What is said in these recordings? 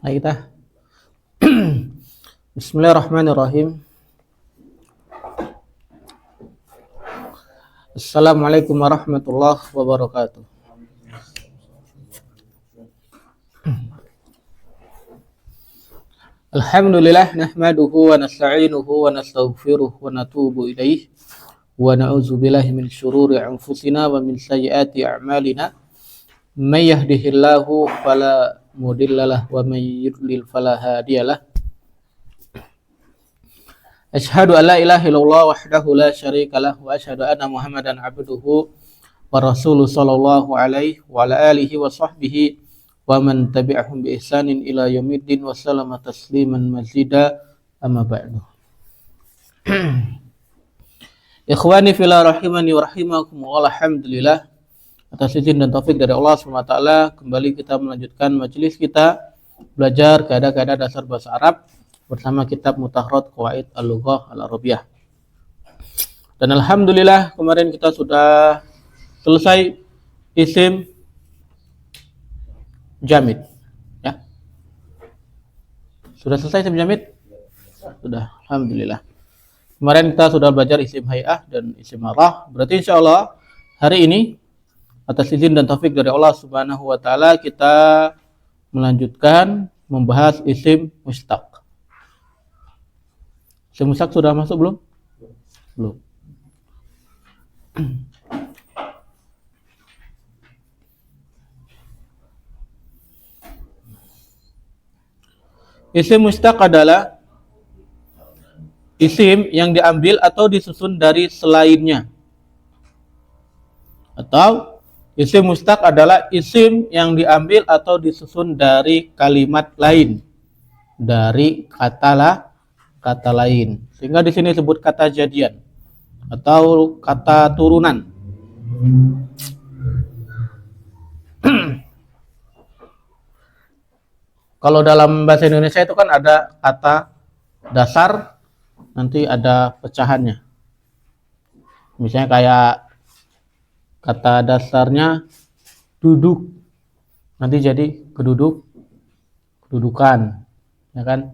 Nah, kita Bismillahirrahmanirrahim. Assalamualaikum warahmatullahi wabarakatuh. Alhamdulillah nahmaduhu wa nasta'inuhu wa nastaghfiruh wa natubu ilaih wa na'udzu billahi min syururi anfusina wa min sayyiati a'malina. May yahdihillahu fala mudhillalah wa may yudlil fala hadiyalah. Asyhadu an la ilaha illallah wahdahu la syarikalah wa asyhadu anna Muhammadan abduhu wa rasuluhu sallallahu alaihi wa ala alihi wa sahbihi wa man tabi'ahum bi ihsanin ila yaumiddin wa sallama tasliman mazida amma ba'du. Ikhwani fillah rahimani wa rahimakumullah, alhamdulillah atas izin dan taufik dari Allah SWT kembali kita melanjutkan majelis kita belajar kaidah-kaidah dasar bahasa Arab bersama kitab Mutahrot Qawaid Al-Lughah Al-Arabiyah. Dan alhamdulillah kemarin kita sudah selesai isim jamid, ya. Sudah selesai isim jamid? Sudah, alhamdulillah. Kemarin kita sudah belajar isim hay'ah dan isim marah. Berarti insyaallah hari ini atas izin dan taufik dari Allah Subhanahu wa taala kita melanjutkan membahas isim mustaq. Isim mustaq sudah masuk belum? Belum. Isim mustaq adalah isim yang diambil atau disusun dari selainnya. Atau isim mustaq adalah isim yang diambil atau disusun dari kalimat lain, dari kata lain. Sehingga di sini disebut kata jadian atau kata turunan. Kalau dalam bahasa Indonesia itu kan ada kata dasar, nanti ada pecahannya. Misalnya kayak kata dasarnya duduk, nanti jadi kedudukan, ya kan?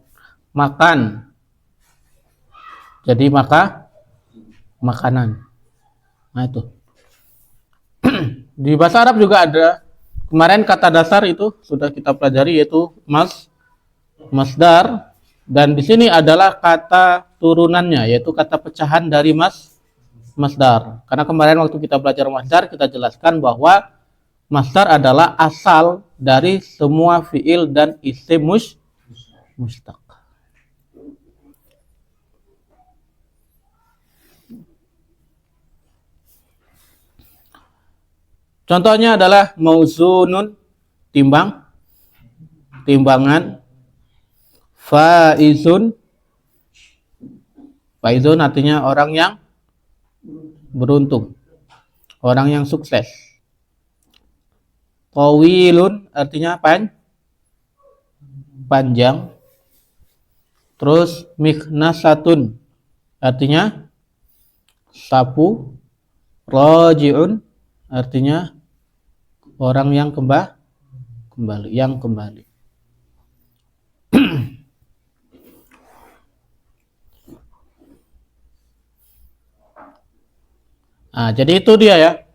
Makan, jadi makanan. Nah itu. Di bahasa Arab juga ada. Kemarin kata dasar itu sudah kita pelajari, yaitu masdar, dan di sini adalah kata turunannya, yaitu kata pecahan dari masdar. Karena kemarin waktu kita belajar masdar, kita jelaskan bahwa masdar adalah asal dari semua fiil dan isim mustaq. Contohnya adalah mauzunun, timbangan, faizun artinya orang yang beruntung, orang yang sukses. Tawilun artinya panjang. Terus miknasatun artinya sapu. Raji'un artinya orang yang kembali. Nah, jadi itu dia ya,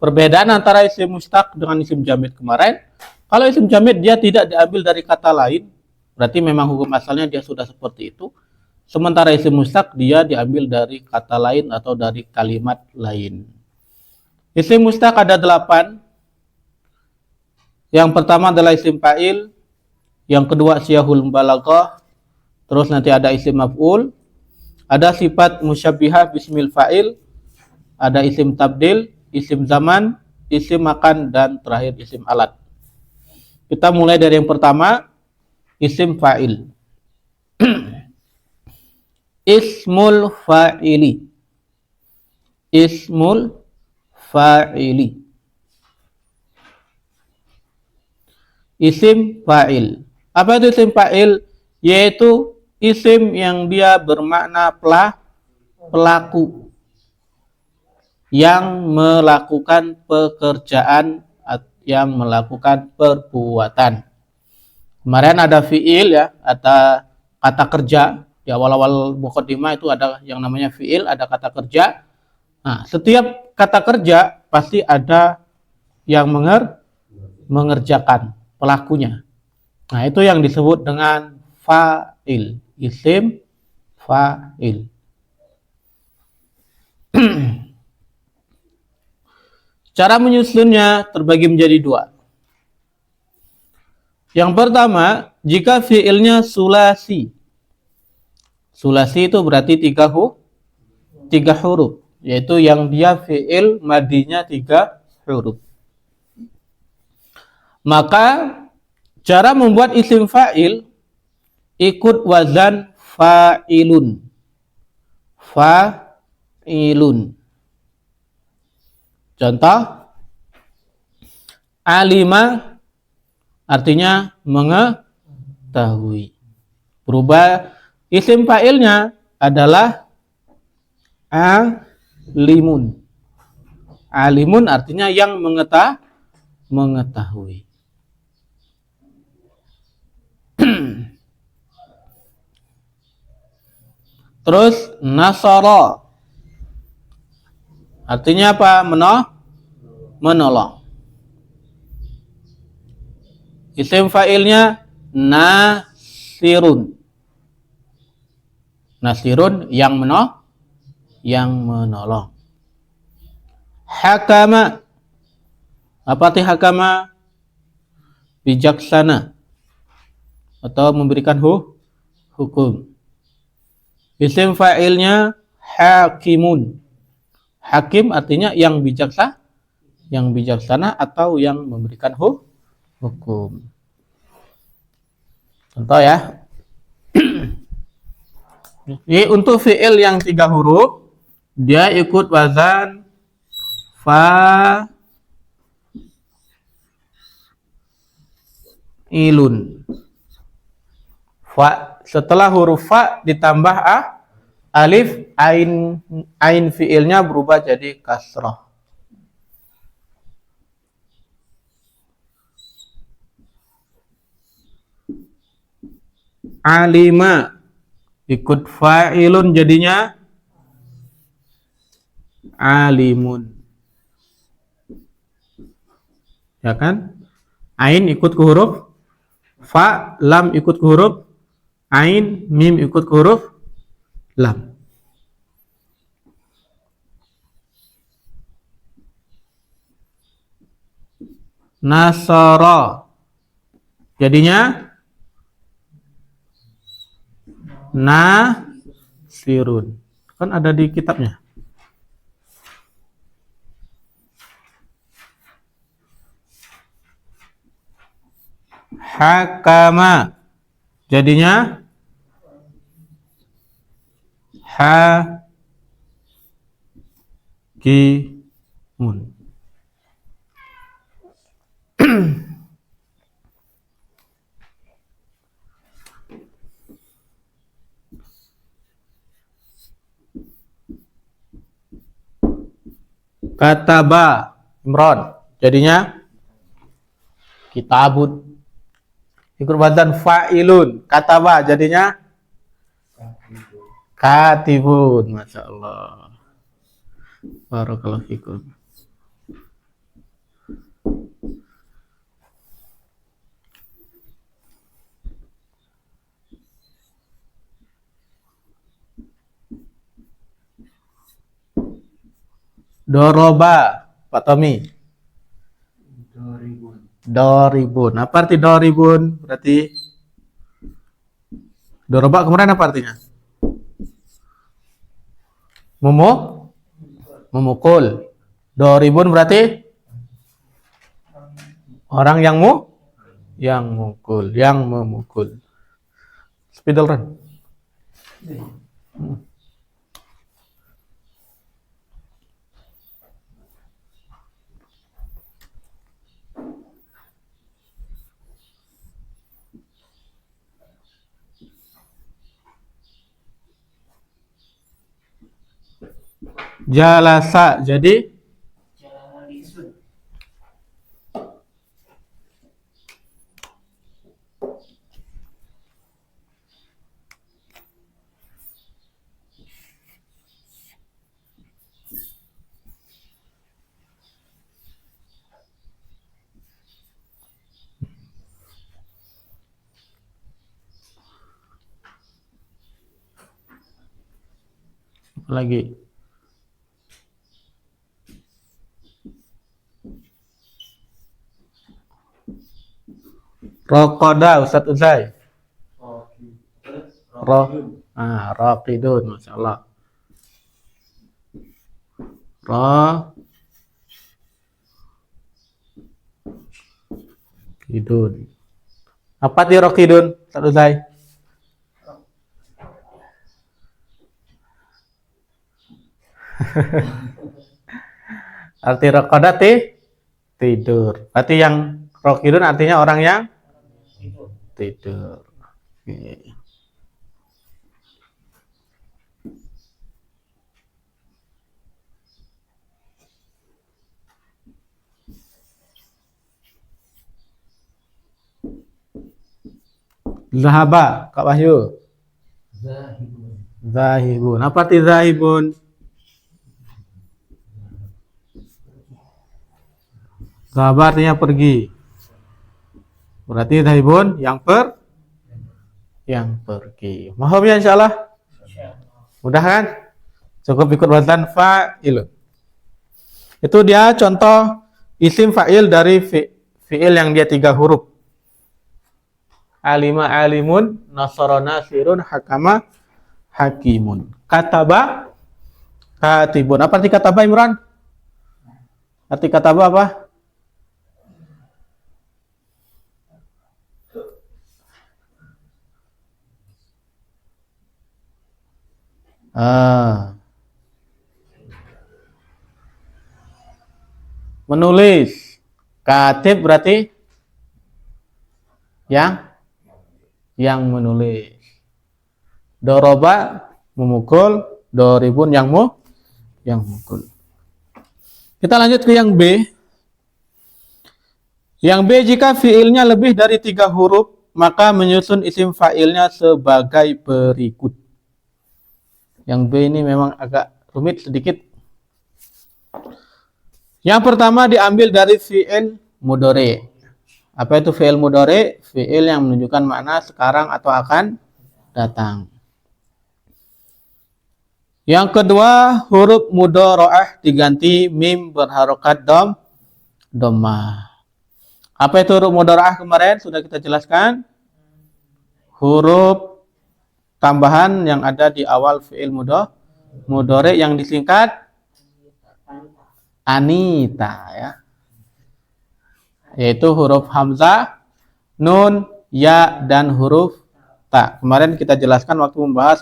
perbedaan antara isim mustaq dengan isim jamid kemarin. Kalau isim jamid dia tidak diambil dari kata lain, berarti memang hukum asalnya dia sudah seperti itu. Sementara isim mustaq dia diambil dari kata lain atau dari kalimat lain. Isim mustaq ada 8. Yang pertama adalah isim fa'il, yang kedua siyahul mubalaghah, terus nanti ada isim maf'ul, ada sifat musyabbihah bismil fa'il, ada isim tabdil, isim zaman, isim makan, dan terakhir isim alat. Kita mulai dari yang pertama, isim fa'il. Ismul fa'ili. Ismul fa'ili. Isim fa'il. Apa itu isim fa'il? Yaitu isim yang dia bermakna pelaku, yang melakukan pekerjaan, yang melakukan perbuatan. Kemarin ada fiil ya, ada kata kerja. Di awal-awal muqaddimah itu ada yang namanya fiil, ada kata kerja. Nah, setiap kata kerja pasti ada yang mengerjakan pelakunya. Nah, itu yang disebut dengan fa'il, isim fa'il. Cara menyusunnya terbagi menjadi dua. Yang pertama, jika fiilnya sulasi. Sulasi itu berarti tiga huruf, yaitu yang dia fiil madinya 3 huruf. Maka cara membuat isim fa'il ikut wazan fa'ilun. Fa'ilun. Contoh, alima artinya mengetahui. Berubah isim fa'ilnya adalah alimun. Alimun artinya yang mengetahui. Terus nasara artinya apa? Menolong. Isim fa'ilnya nasirun. Nasirun yang menolong. Hakama. Apa arti hakama? Bijaksana atau memberikan hukum. Isim fa'ilnya hakimun. Hakim artinya yang bijaksana atau yang memberikan hukum. Contoh ya. Jadi untuk fi'il yang 3 huruf, dia ikut wazan fa'ilun. Setelah huruf fa ditambah alif, ain fi'ilnya berubah jadi kasrah. Alima ikut fa'ilun jadinya alimun. Ya kan? Ain ikut ke huruf fa, lam ikut ke huruf ain, mim ikut ke huruf lam. Nasara jadinya nasirun. Kan ada di kitabnya. Hakama jadinya hakimun. Kataba Imron jadinya kitabun. Ikut wazan fa'ilun. Kataba jadinya katibun. Masya Allah. Barakallahu fikum. Doroba, Pak Tommy. Doribun. Apa arti doribun? Berarti doroba kemarin apa artinya? Memukul. Doribun berarti orang yang memukul. Speedrun. Jalasa jadi lagi. Rokoda Ustadz Uzai. Raqidun, Masya Allah. Raqidun. Apa ti Raqidun, Ustadz Uzai? Arti Raqada tidur. Berarti yang Raqidun artinya orang yang tidur. Oke. Zahaba, Kak Wahyu. Zahibun. Apa arti zahibun? Zahaba artinya pergi. Berarti zahibun yang pergi. Mohon ya insyaallah. Mudah kan? Cukup ikut wazan fa'ilun. Itu dia contoh isim fa'il dari fi'il yang dia 3 huruf. Alima alimun, nasara nasirun, hakama hakimun. Kataba katibun. Apa arti kataba, Imran? Arti kataba apa? Menulis. Katib berarti yang menulis. Doroba memukul, doribun yang mukul. Kita lanjut ke yang B. Yang B, jika fiilnya lebih dari 3 huruf, maka menyusun isim fa'ilnya sebagai berikut. Yang B ini memang agak rumit sedikit. Yang pertama diambil dari fi'il mudhari. Apa itu fi'il mudhari? Fi'il yang menunjukkan makna sekarang atau akan datang. Yang kedua, huruf mudhara'ah diganti mim berharokat dhammah. Apa itu huruf mudhara'ah kemarin sudah kita jelaskan? Huruf tambahan yang ada di awal fi'il mudhari yang disingkat Anita, ya. Yaitu huruf hamzah, nun, ya, dan huruf ta. Kemarin kita jelaskan waktu membahas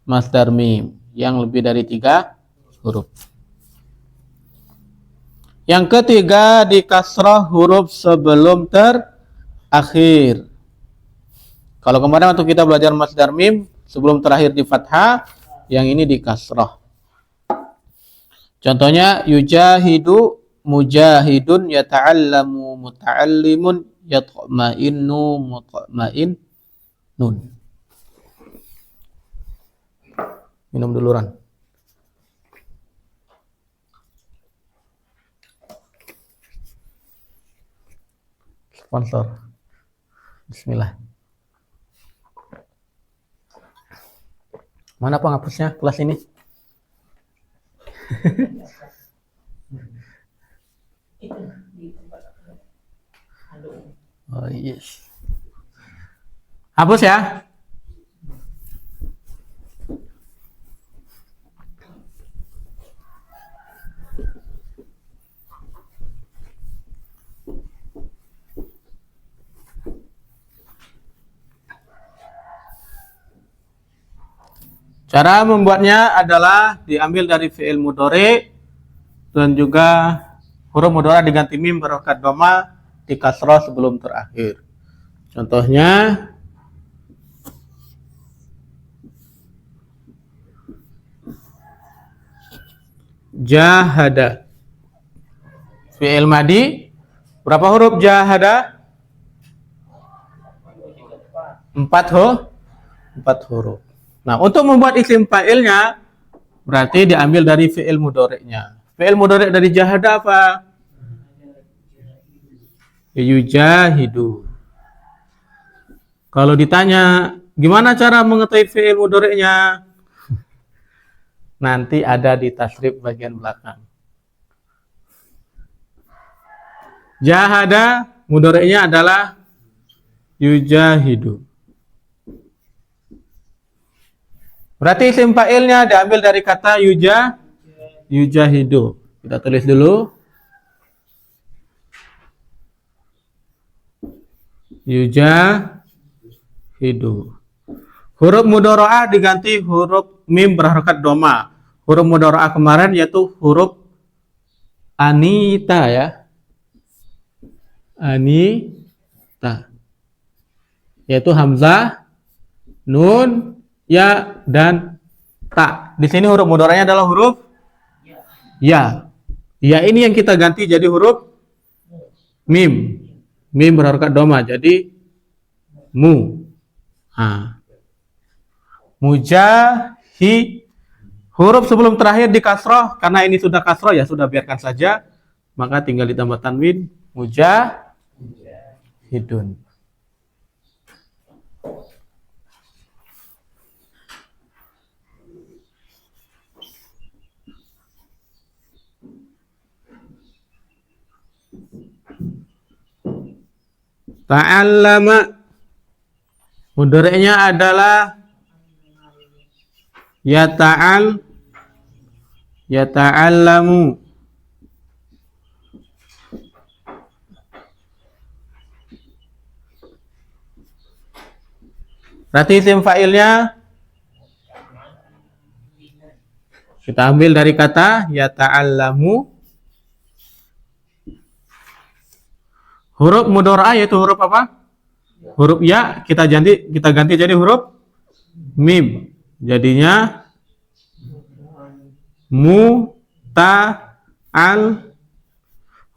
masdar mim yang lebih dari 3 huruf. Yang ketiga, di kasrah huruf sebelum terakhir. Kalau kemarin waktu kita belajar masdar mim sebelum terakhir di fathah, yang ini di kasrah. Contohnya yujahidu, mujahidun, yata'allamu, muta'allimun, yatma'innu, mutma'innun. Minum dulu, Ran. Sponsor. Bismillah. Mana penghapusnya kelas ini? Oh yes. Hapus ya. Cara membuatnya adalah diambil dari fi'il mudhari dan juga huruf mudhari diganti mim berharokat dhammah di kasrah sebelum terakhir. Contohnya jahada. Fi'il madi berapa huruf jahada? 4 huruf. Nah, untuk membuat isim fa'ilnya berarti diambil dari fi'il mudhari'nya. Fi'il mudhari' dari jahada apa? Yujahidu. Kalau ditanya gimana cara mengetahui fi'il mudhari'nya? Nanti ada di tasrif bagian belakang. Jahada mudhari'nya adalah yujahidu. Berarti isim fa'ilnya diambil dari kata yujahidu. Kita tulis dulu. Yujahidu. Huruf mudhari'ah diganti huruf mim berharokat doma. Huruf mudhari'ah kemarin yaitu huruf anita ya. Anita. Yaitu hamzah, nun, ya dan ta. Di sini huruf mudhari'nya adalah huruf ya. Ya ini yang kita ganti jadi huruf mim. Mim berharokat doma jadi mu. Mujahi. Huruf sebelum terakhir di kasroh, karena ini sudah kasroh ya sudah biarkan saja. Maka tinggal ditambah tanwin mujahidun. Ta'allama mudhari'nya adalah yata'allamu. Berarti isim fa'ilnya kita ambil dari kata yata'allamu. Huruf mudhari'ah yaitu huruf apa? Huruf ya kita ganti jadi huruf mim. Jadinya al.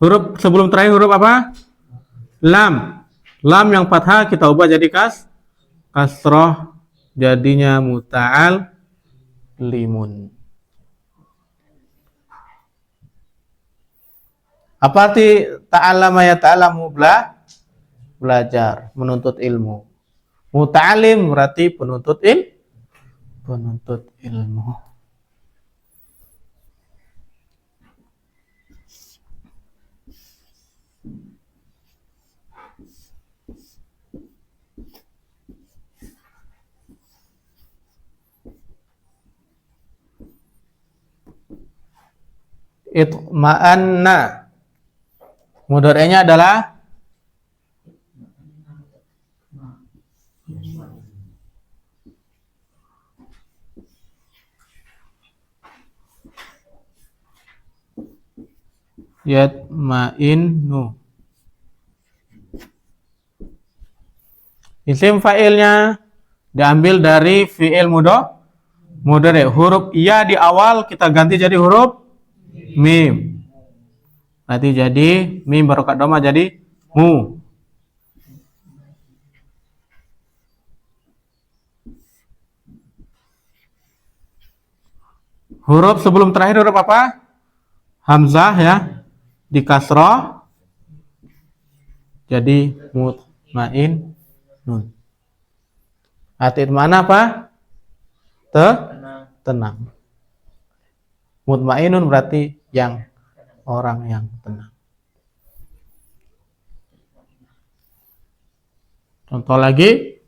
Huruf sebelum terakhir huruf apa? Lam. Lam yang fathah kita ubah jadi kasroh. Jadinya muta'al limun. Apa arti ta'allama ya ta'allamu? Belajar, menuntut ilmu. Muta'alim berarti penuntut ilmu. Itma'anna. Mudhari'nya adalah yatma'innu. Isim fa'ilnya diambil dari fi'il mudhari'. Huruf ya di awal kita ganti jadi huruf mim. Nanti jadi mim barokat doma jadi mu. Huruf sebelum terakhir huruf apa? Hamzah ya. Di kasroh jadi mutmain nun. Arti mana apa? Tenang. Mutmainun berarti orang yang tenang. Contoh lagi.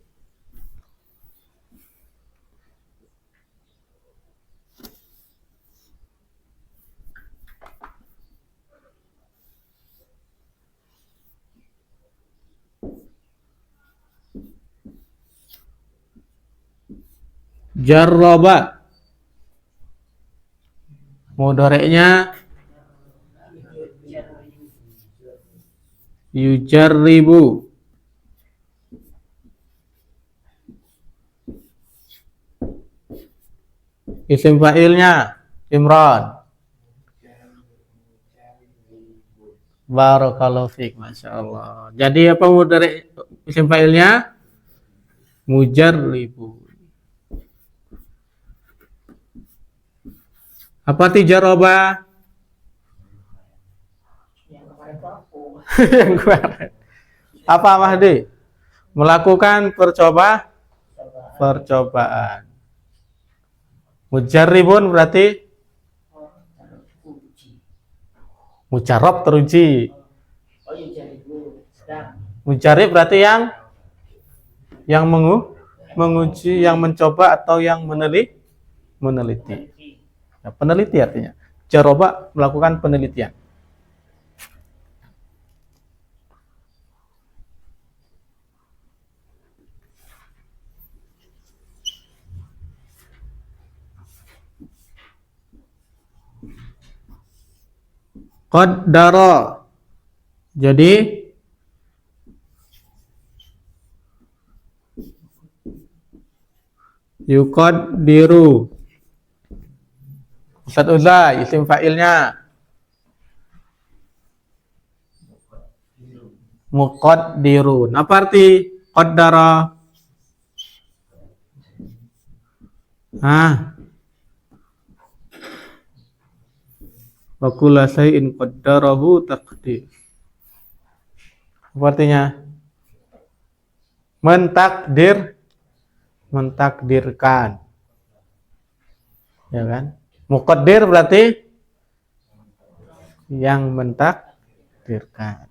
Jarraba. Mudhari'nya yujarribu. Isim fa'ilnya Imran. Barakallahu fiik, Masya Allah. Jadi apa mudhari' isim fa'ilnya? Mujarribu. Apa tijarobah? Yang kemarin. Apa Mahdi? Melakukan percobaan. Mujarribun berarti mujarab teruji. Mujarib berarti yang menguji, yang mencoba atau yang meneliti. Ya, peneliti artinya. Jaroba melakukan penelitian. Qaddara. Jadi yuqaddiru. Ustaz Uza, isim fa'ilnya muqaddirun. Apa arti qaddara? Wa kullu syai'in qaddarahu taqdir. Apa artinya? Mentakdirkan. Ya kan? Muqaddir berarti yang mentakdirkan.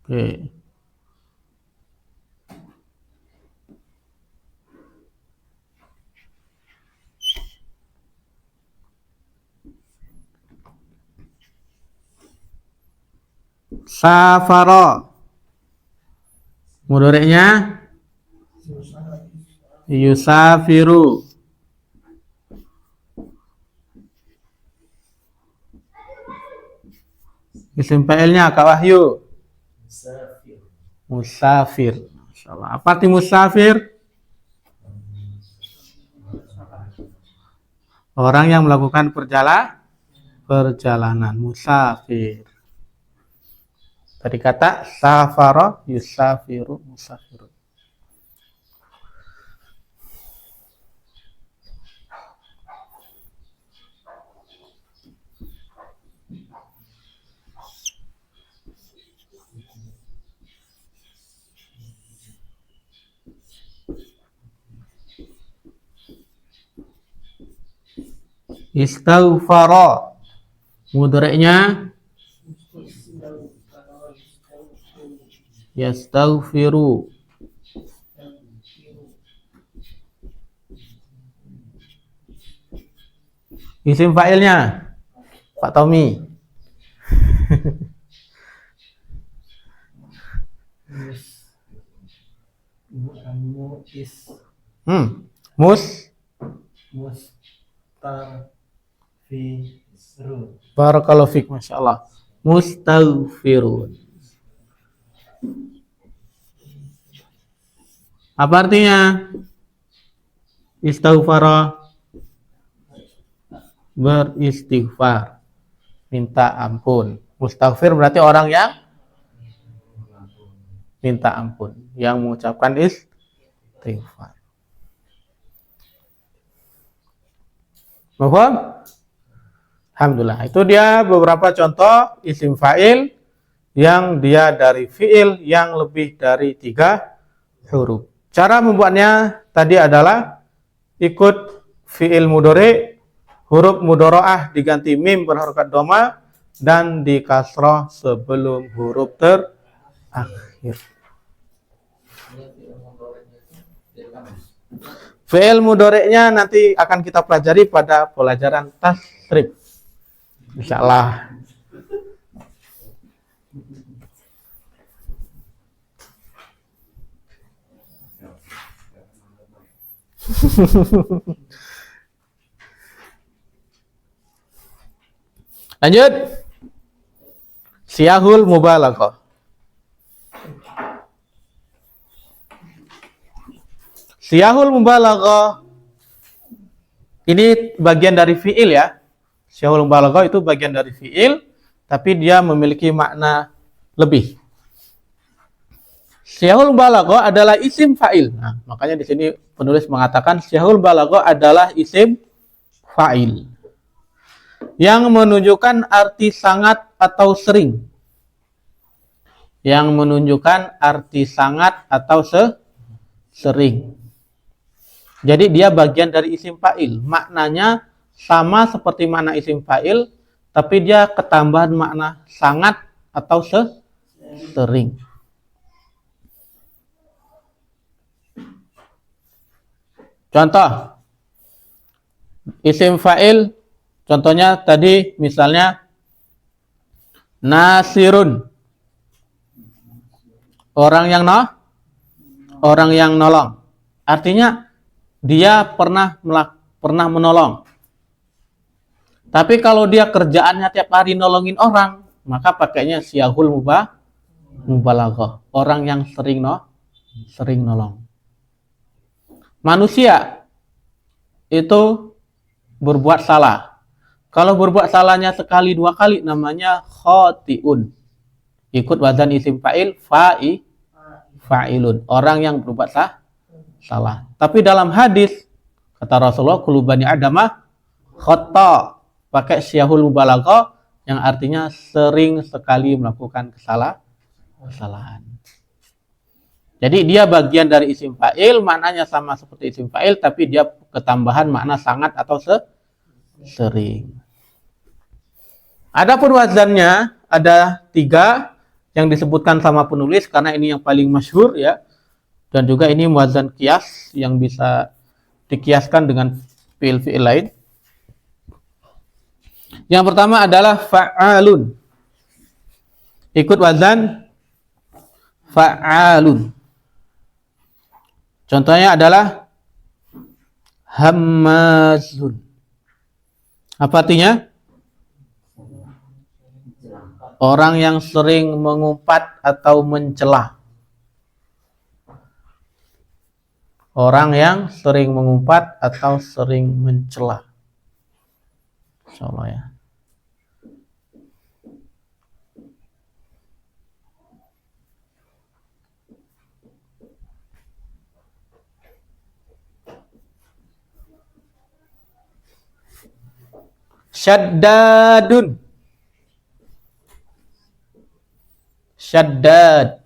Oke. Safara. Mudhari'nya yusafiru. Isim fa'ilnya Kak Wahyu. Musafir. Masyaallah. Apa arti musafir? Orang yang melakukan perjalanan. Musafir. Tadi kata safara yusafiru musafiru. Istaghfara. Mudhari'nya yastaghfiru. Isim fa'ilnya Pak Tommy. Mustaghfirun. Barakallahu fik, masyaallah. Mustaghfirun. Apa artinya? Istaghfara, beristighfar, minta ampun. Mustaghfir berarti orang yang minta ampun, yang mengucapkan istighfar. Paham? Alhamdulillah. Itu dia beberapa contoh isim fa'il yang dia dari fi'il yang lebih dari 3 huruf. Cara membuatnya tadi adalah ikut fi'il mudhari, huruf mudharaah diganti mim berharokat dhamma dan di kasrah sebelum huruf terakhir. Fi'il mudhari'nya nanti akan kita pelajari pada pelajaran tasrif. Insyaallah. Lanjut. Siyahul mubalaghah. Siyahul mubalaghah ini bagian dari fi'il ya. Siyahul mubalaghah itu bagian dari fi'il, tapi dia memiliki makna lebih. Siyahul mubalaghah adalah isim fa'il. Nah, makanya di sini penulis mengatakan siyahul mubalaghah adalah isim fa'il yang menunjukkan arti sangat atau sering, yang menunjukkan arti sangat atau sering. Jadi dia bagian dari isim fa'il. Maknanya sama seperti makna isim fa'il, tapi dia ketambahan makna sangat atau sering. Contoh, isim fa'il, contohnya tadi misalnya nasirun, orang yang nolong. Artinya dia pernah menolong. Tapi kalau dia kerjaannya tiap hari nolongin orang, maka pakainya siyahul mubalaghah. Orang yang sering nolong. Manusia itu berbuat salah. Kalau berbuat salahnya sekali dua kali namanya khotiun. Ikut wazan isim fa'il fa'ilun. Orang yang berbuat salah. Tapi dalam hadis kata Rasulullah, kullu bani adamah khata, pakai siyahul mubalaghah yang artinya sering sekali melakukan kesalahan. Jadi dia bagian dari isim fa'il, maknanya sama seperti isim fa'il, tapi dia ketambahan makna sangat atau sering. Adapun wazannya ada 3 yang disebutkan sama penulis karena ini yang paling masyhur ya. Dan juga ini wazan qiyas yang bisa dikiaskan dengan fiil-fiil lain. Yang pertama adalah fa'alun. Ikut wazan fa'alun. Contohnya adalah hammazun. Apa artinya? Orang yang sering mengumpat atau mencela. Orang yang sering mengumpat atau sering mencela. Insyaallah ya. Syaddadun. Syaddad.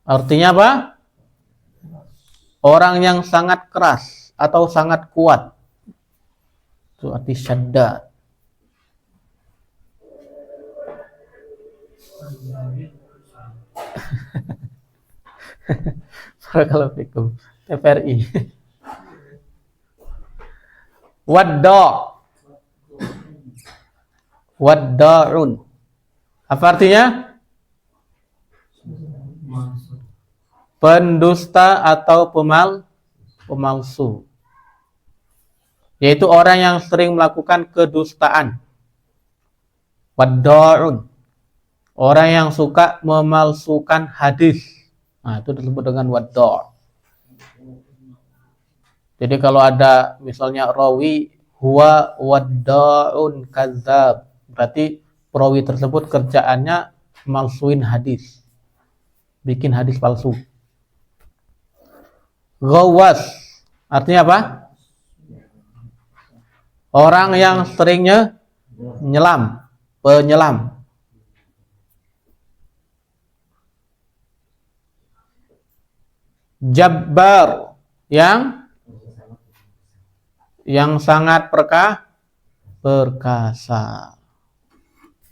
Artinya apa? Orang yang sangat keras atau sangat kuat. Itu arti syaddad. Barakallahu fikum. TVRI. Wadda'un. Apa artinya? Pendusta atau pemalsu. Yaitu orang yang sering melakukan kedustaan. Wadda'un. Orang yang suka memalsukan hadis. Nah, itu disebut dengan wadda'. Jadi kalau ada misalnya rawi huwa wadda'un kadzab, berarti perawi tersebut kerjaannya malsuin hadis. Bikin hadis palsu. Ghawas artinya apa? Orang yang seringnya penyelam. Jabbar yang sangat perkasa.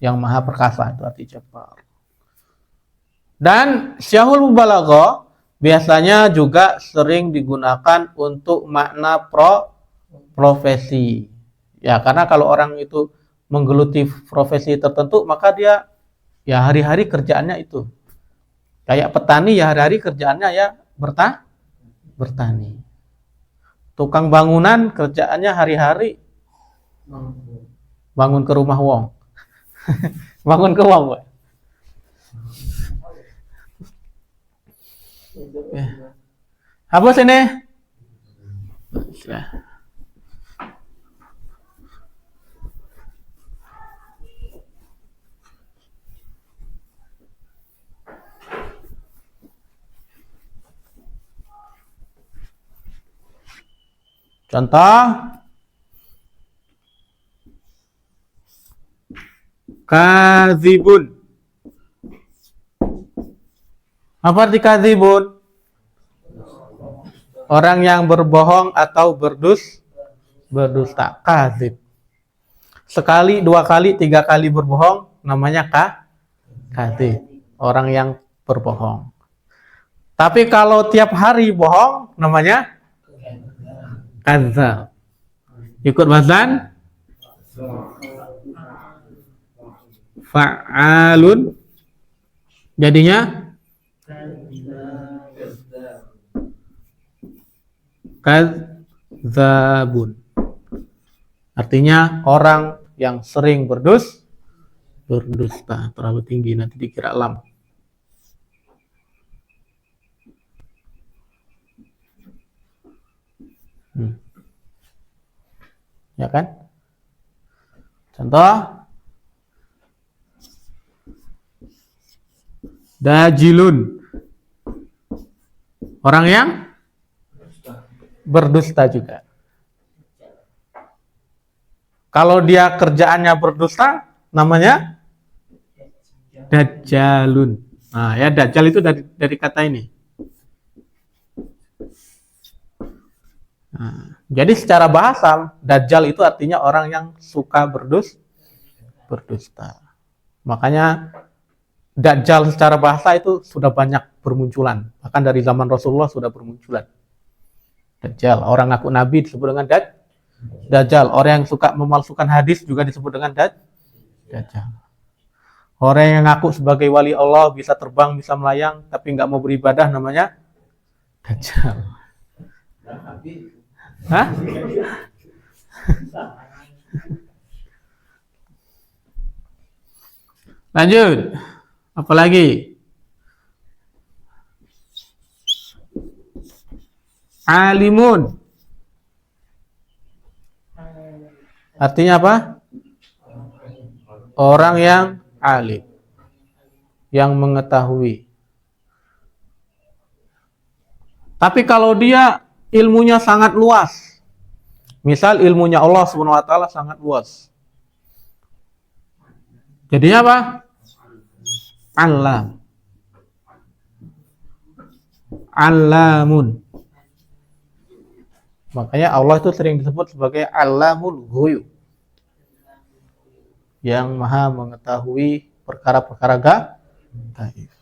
Yang maha perkasa itu arti jabbar. Dan syahul mubalaghah biasanya juga sering digunakan untuk makna profesi. Ya, karena kalau orang itu menggeluti profesi tertentu, maka dia ya hari-hari kerjaannya itu. Kayak petani ya hari-hari kerjaannya ya bertani. Tukang bangunan kerjaannya hari-hari bangun ke rumah wong. Bangun ke wong. Hapus ini. Contoh kadzibun. Apa arti kadzibun? Orang yang berbohong atau berdusta. Kadzib. Sekali, dua kali, tiga kali berbohong namanya kadzib. Orang yang berbohong. Tapi kalau tiap hari bohong namanya kadzab. Ikut wazan fa'alun, jadinya kadzabun. Artinya orang yang sering berdusta. Terlalu tinggi nanti dikira lam. Ya kan? Contoh dajilun, orang yang berdusta juga. Kalau dia kerjaannya berdusta, namanya dajjalun. Nah, ya dajjal itu dari kata ini. Nah, jadi secara bahasa, dajjal itu artinya orang yang suka berdusta. Makanya dajjal secara bahasa itu sudah banyak bermunculan. Bahkan dari zaman Rasulullah sudah bermunculan. Dajjal, orang ngaku nabi disebut dengan dajjal. Orang yang suka memalsukan hadis juga disebut dengan dajjal. Orang yang ngaku sebagai wali Allah, bisa terbang, bisa melayang, tapi nggak mau beribadah, namanya dajjal. Hah? Lanjut. Apalagi? Alimun. Artinya apa? Orang yang alim, yang mengetahui. Tapi kalau dia ilmunya sangat luas, misal ilmunya Allah SWT sangat luas, jadinya apa? Alam. Alamun. Makanya Allah itu sering disebut sebagai Alamul Ghuyub, yang maha mengetahui perkara-perkara gaib.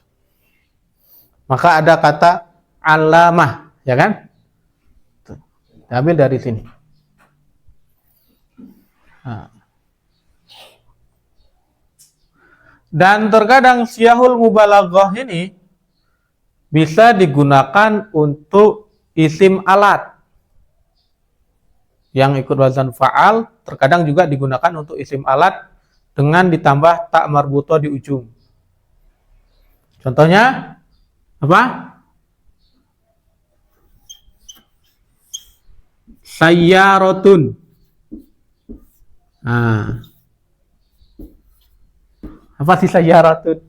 Maka ada kata alamah, ya kan? Ambil dari sini. Nah. Dan terkadang siyahul mubalaghah ini bisa digunakan untuk isim alat yang ikut wazan fa'al, terkadang juga digunakan untuk isim alat dengan ditambah tak marbutoh di ujung. Contohnya apa? Sayyaratun. Nah. Apa sih sayyaratun?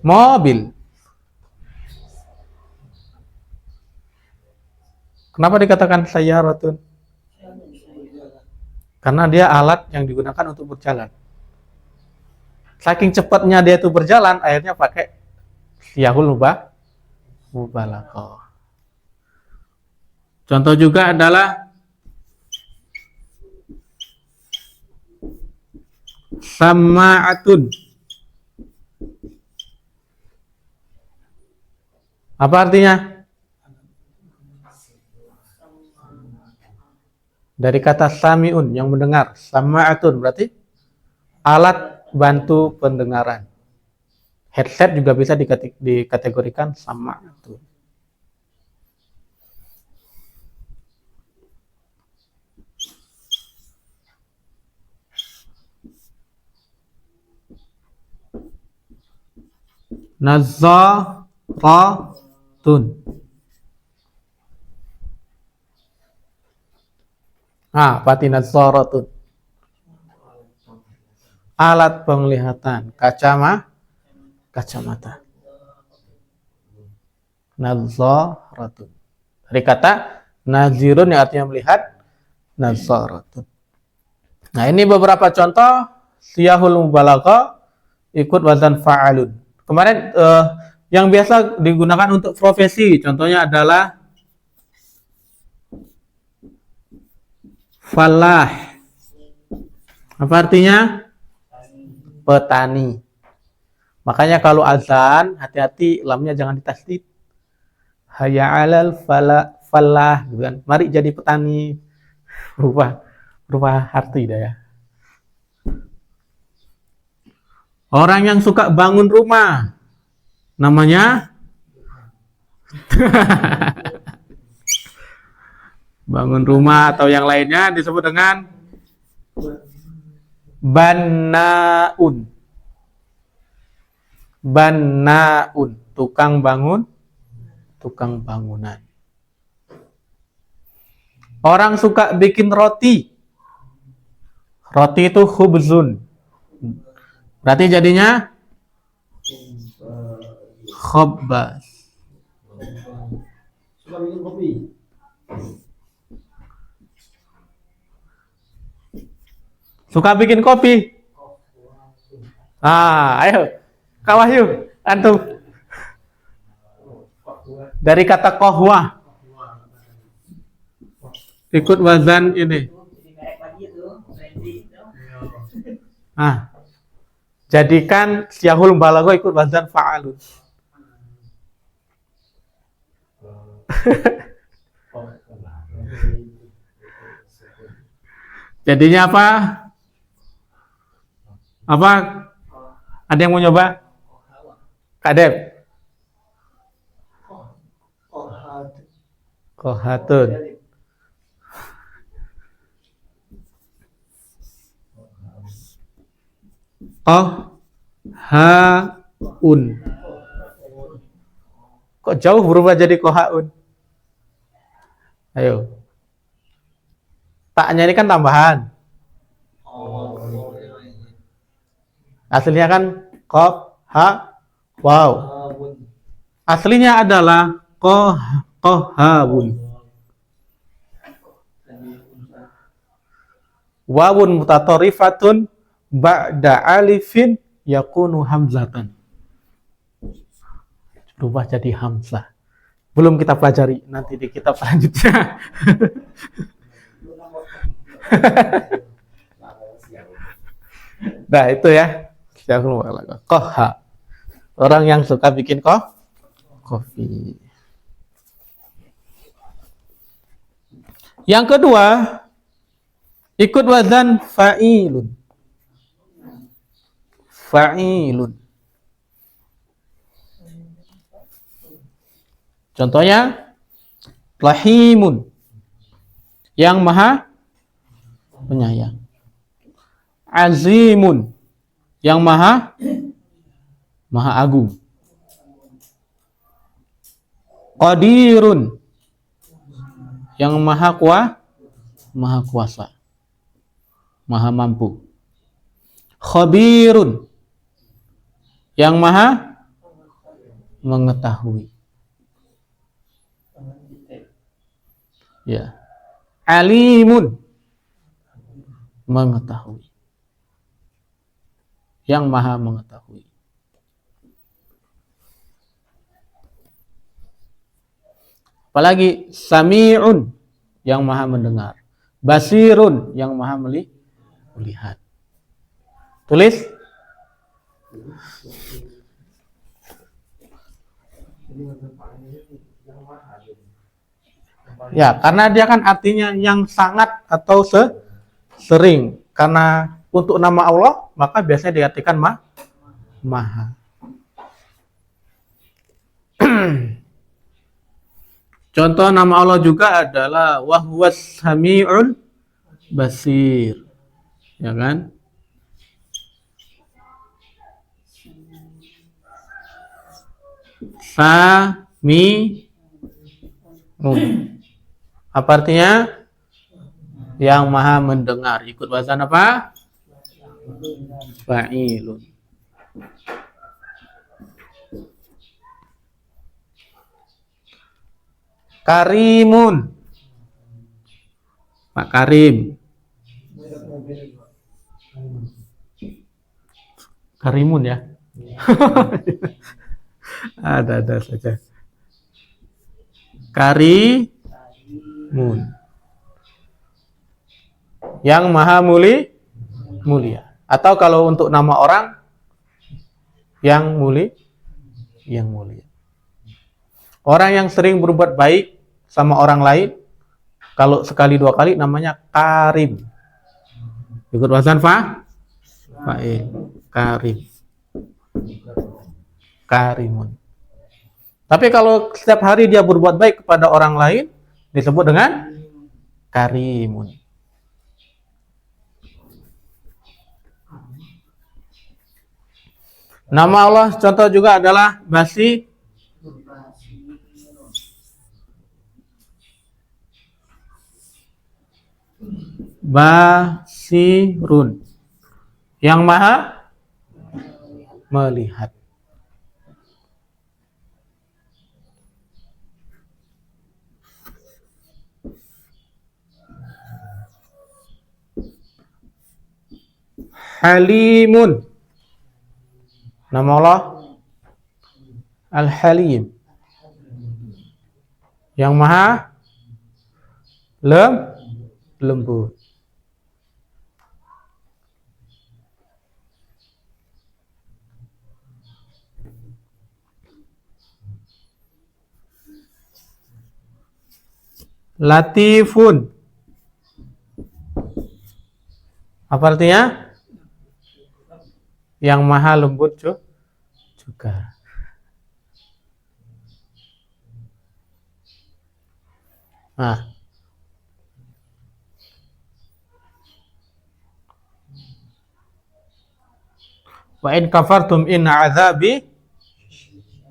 Mobil. Kenapa dikatakan sayyaratun? Karena dia alat yang digunakan untuk berjalan. Saking cepatnya dia itu berjalan, akhirnya pakai siyahul mubalaghah. Contoh juga adalah sama'atun. Apa artinya? Dari kata sami'un, yang mendengar. Sama'atun berarti alat bantu pendengaran. Headset juga bisa dikategorikan sama'atun. Nazzaratun. Pati nazzaratun. Alat penglihatan, kacamata. Nazzaratun. Dari kata nazirun yang artinya melihat, nazzaratun. Nah, ini beberapa contoh siyahul mubalaghah ikut wazan fa'alun. Kemarin yang biasa digunakan untuk profesi, contohnya adalah falah. Apa artinya? Petani. Makanya kalau azan, hati-hati lamnya jangan ditasdid. Hayya 'alal falah, gitu kan. Mari jadi petani. Berubah arti dah ya. Orang yang suka bangun rumah, namanya bangun rumah atau yang lainnya disebut dengan bannaun. Bannaun, tukang bangun, tukang bangunan. Orang suka bikin roti. Roti itu khubzun. Berarti jadinya khabbas. Suka bikin kopi. Suka bikin kopi. Ayo. Kak Wahyu, antum. Dari kata kohwa. Ikut wazan ini. Jadikan syahul balago ikut wazan fa'alun. Jadinya apa? Apa? Ada yang mau nyoba? Kak Dep. Kohatun. Kohaun. Kok jauh berubah jadi kohaun? Ayo. Taknya ini kan tambahan. Aslinya kan koh, ha, wow. Aslinya adalah kohawun. Wawun mutatorifatun ba'da alifin yakunu hamzatan. Berubah jadi hamzah. Belum kita pelajari, nanti di kitab selanjutnya. Nah, itu ya. Koha. Orang yang suka bikin kopi. Yang kedua, ikut wazan fa'ilun. Fa'ilun. Contohnya, rahimun. Yang maha penyayang. Azimun. Yang maha agung. Qadirun. Yang maha kuasa. Maha mampu. Khabirun. Yang maha mengetahui. Ya. Alimun. Mengetahui. Yang maha mengetahui. Apalagi sami'un, yang maha mendengar. Basirun, yang maha melihat. Tulis. Ya, karena dia kan artinya yang sangat atau sering. Karena untuk nama Allah, maka biasanya diartikan maha. Contoh nama Allah juga adalah wahwas sami'ul basir. Ya kan? Sami'un. Apa artinya? Yang maha mendengar. Ikut wazan apa? Fa'ilun. Karimun. Pak Karim. Karimun ya. Ada saja. Karimun. Yang maha mulia. Atau kalau untuk nama orang yang mulia. Orang yang sering berbuat baik sama orang lain, kalau sekali dua kali namanya karim. Ikut wazan fa'il. Karim. Karimun. Tapi kalau setiap hari dia berbuat baik kepada orang lain, disebut dengan karimun. Nama Allah contoh juga adalah Basirun, yang maha melihat. Halimun, nama Allah Al-Halim, yang maha lembut. Latifun, apa artinya? Yang maha lembut juga. Nah, wa in kafartum in azabi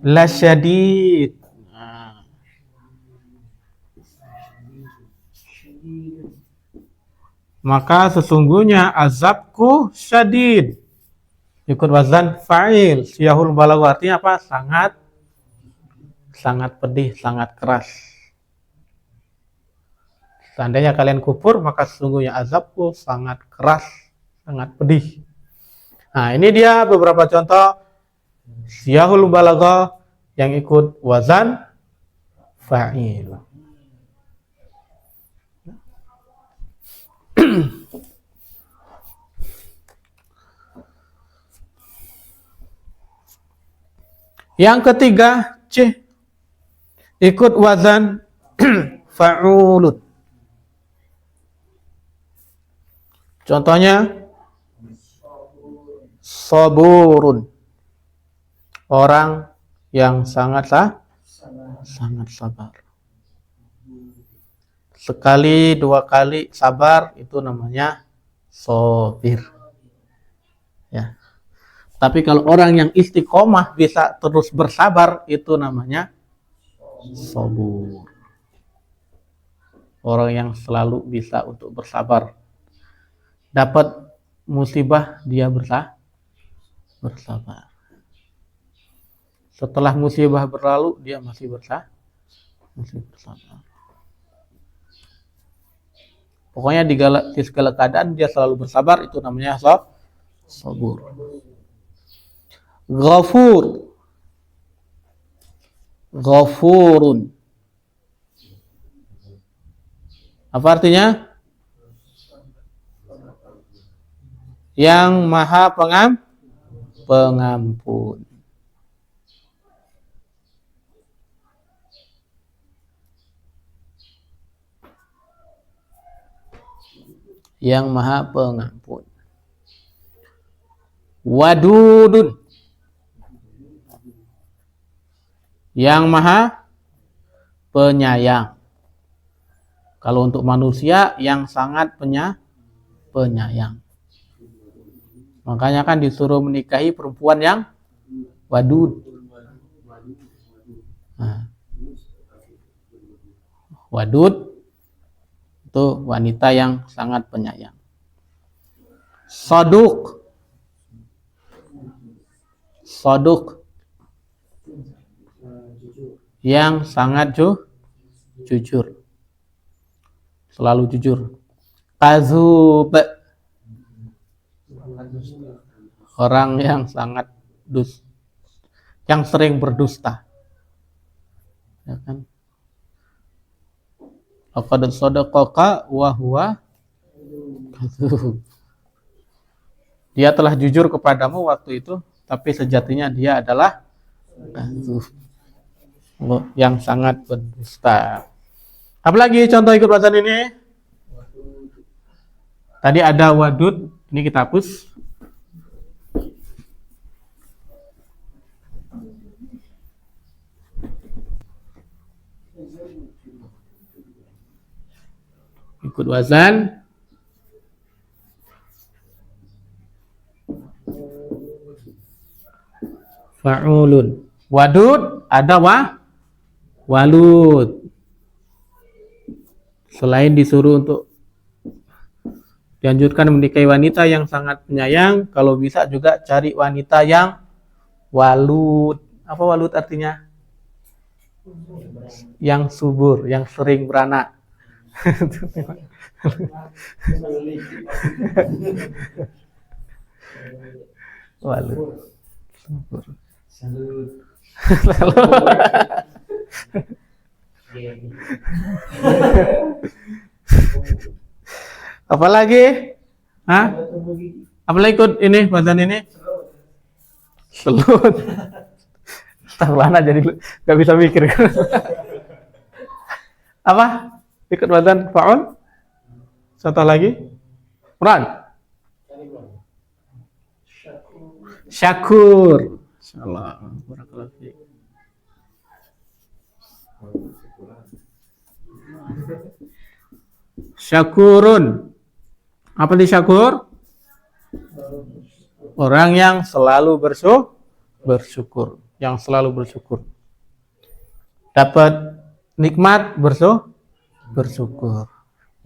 lasyadid. Nah. Maka sesungguhnya azabku syadid. Ikut wazan fa'il. Siyahul balagh artinya apa? Sangat pedih, sangat keras. Seandainya kalian kufur, maka sesungguhnya azabku sangat keras, sangat pedih. Nah, ini dia beberapa contoh siyahul balagh yang ikut wazan fa'il. Yang ketiga, C, ikut wazan fa'ulut. Contohnya saburun, orang yang sangat sabar. Sekali, dua kali sabar itu namanya sabir. Ya. Tapi kalau orang yang istiqomah bisa terus bersabar, itu namanya sabur. Orang yang selalu bisa untuk bersabar. Dapat musibah, dia bersabar. Setelah musibah berlalu, dia masih bersabar. Pokoknya di segala keadaan dia selalu bersabar, itu namanya sabur. Ghafurun. Apa artinya? Yang maha pengampun. Yang maha pengampun. Wadudun, yang maha penyayang. Kalau untuk manusia, yang sangat penyayang. Makanya kan disuruh menikahi perempuan yang wadud. Nah, wadud itu wanita yang sangat penyayang. Soduk, yang sangat jujur, selalu jujur. Kazub, orang yang sangat yang sering berdusta. Ya kan? Laqad shadaqaka wa huwa kadzdzub. Dia telah jujur kepadamu waktu itu, tapi sejatinya dia adalah kadzdzub, yang sangat berdusta. Apalagi contoh ikut wazan ini? Tadi ada wadud, ini kita hapus. Ikut wazan. Fa'ulun. Wadud ada walud. Selain disuruh untuk dianjurkan menikahi wanita yang sangat penyayang, kalau bisa juga cari wanita yang walud. Apa walud artinya? Yang subur, yang sering beranak. Walud. Subur. Apalagi? Hah? Apalagi ikut ini wazan ini? Selut. Astagfirullah, jadi nggak bisa mikir. Apa? Ikut wazan fa'ul? Contoh lagi? Quran. Syakur. Insyaallah. Barakallahu fiik. Syakurun. Apa di syakur? Orang yang selalu bersyukur, yang selalu bersyukur. Dapat nikmat bersyukur.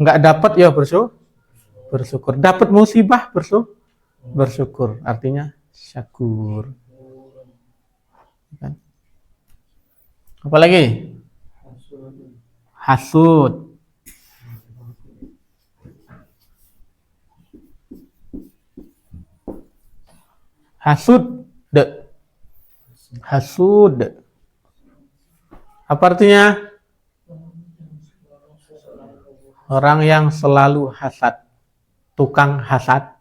Enggak dapat ya bersyukur. Dapat musibah bersyukur. Artinya syakur. Kan? Apa lagi? Hasud. Hasud. Apa artinya? Orang yang selalu hasad, tukang hasad.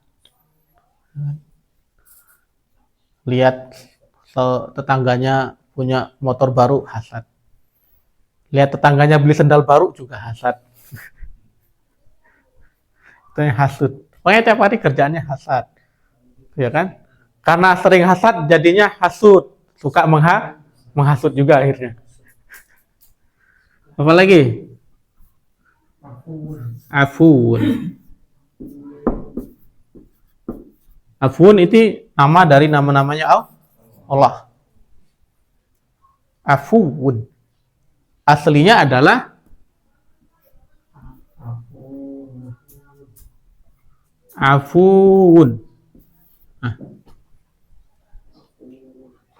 Lihat tetangganya punya motor baru, hasad. Lihat tetangganya beli sendal baru, juga hasad. Itu yang hasud. Pokoknya tiap hari kerjaannya hasad. Ya kan? Karena sering hasad, jadinya hasud. Suka menghasut juga akhirnya. Apa lagi? Afun itu nama dari nama-namanya Allah. Afun. Aslinya adalah afun. Nah.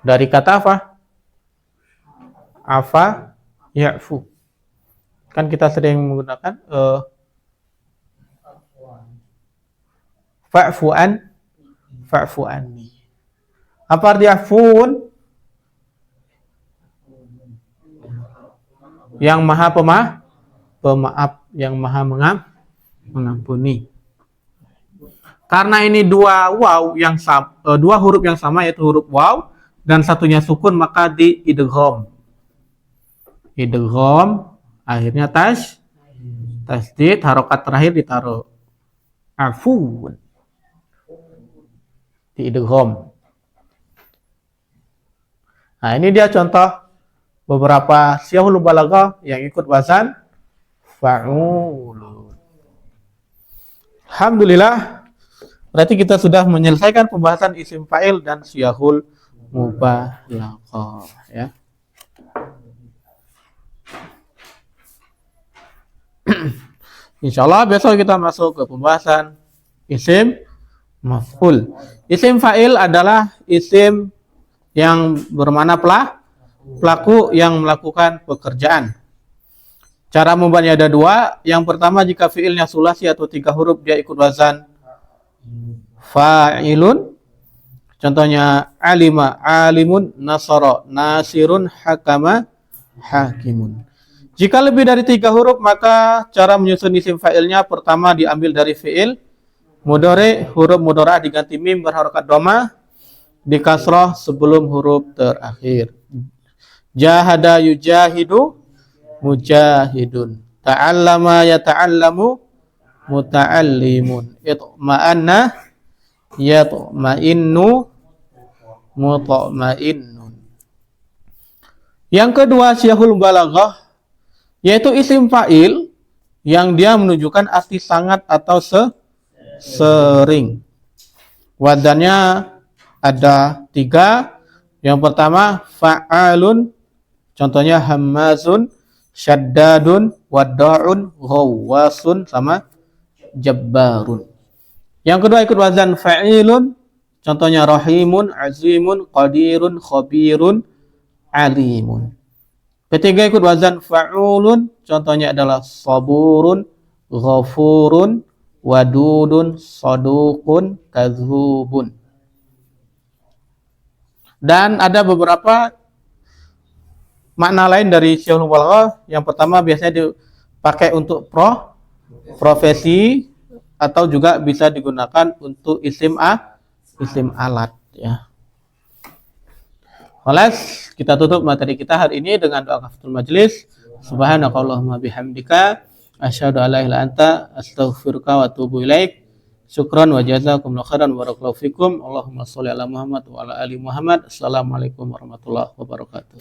Dari kata apa? Afa ya'fu. Kan kita sering menggunakan fa'fu anni. Apa arti afun? Yang maha pemaaf, yang maha mengampuni. Karena ini dua huruf yang sama, yaitu huruf waw dan satunya sukun, maka di idgham. Akhirnya tasdid, harokat terakhir ditaruh afun di idgham. Nah, ini dia contoh beberapa siyahul balaghah yang ikut wazan fa'ul. Alhamdulillah, berarti kita sudah menyelesaikan pembahasan isim fa'il dan siyahul mubalaghah, ya. Insyaallah besok kita masuk ke pembahasan isim maf'ul. Isim fa'il adalah isim yang bermakna pelaku yang melakukan pekerjaan. Cara membacanya ada dua. Yang pertama, jika fi'ilnya sulasi atau 3 huruf, dia ikut wazan fa'ilun. Contohnya alima, alimun, nasara, nasirun, hakama, hakimun. Jika lebih dari 3 huruf, maka cara menyusun isim fa'ilnya pertama diambil dari fi'il mudhari, huruf mudhari diganti mim berharokat dhamma, di kasrah sebelum huruf terakhir. Jahada yujahidu, mujahidun. Ta'allama yata'allamu, muta'allimun. Itma'anna, yatma'innu, mutma'innun. Yang kedua syiahul balaghah, yaitu isim fa'il yang dia menunjukkan arti sangat atau sering. Wadannya ada 3. Yang pertama fa'alun, contohnya hammazun, syaddadun, wadda'un, ghawwasun, sama jabbarun. Yang kedua ikut wazan fa'ilun, contohnya rahimun, azimun, qadirun, khabirun, alimun. Ketiga ikut wazan fa'ulun, contohnya adalah saburun, ghafurun, wadudun, saduqun, kadzubun. Dan ada beberapa makna lain dari syiahul balaghah. Yang pertama biasanya dipakai untuk profesi, atau juga bisa digunakan untuk isim alat, ya. Khalas, kita tutup materi kita hari ini dengan doa kafatul majlis. Subhanakallahumma bihamdika asyhadu an la ilaha illa anta astaghfiruka wa atubu ilaik. Syukran wa jazakumullahu khairan wa barakallahu fikum. Allahumma sholli ala Muhammad wa ala ali Muhammad. Assalamualaikum warahmatullahi wabarakatuh.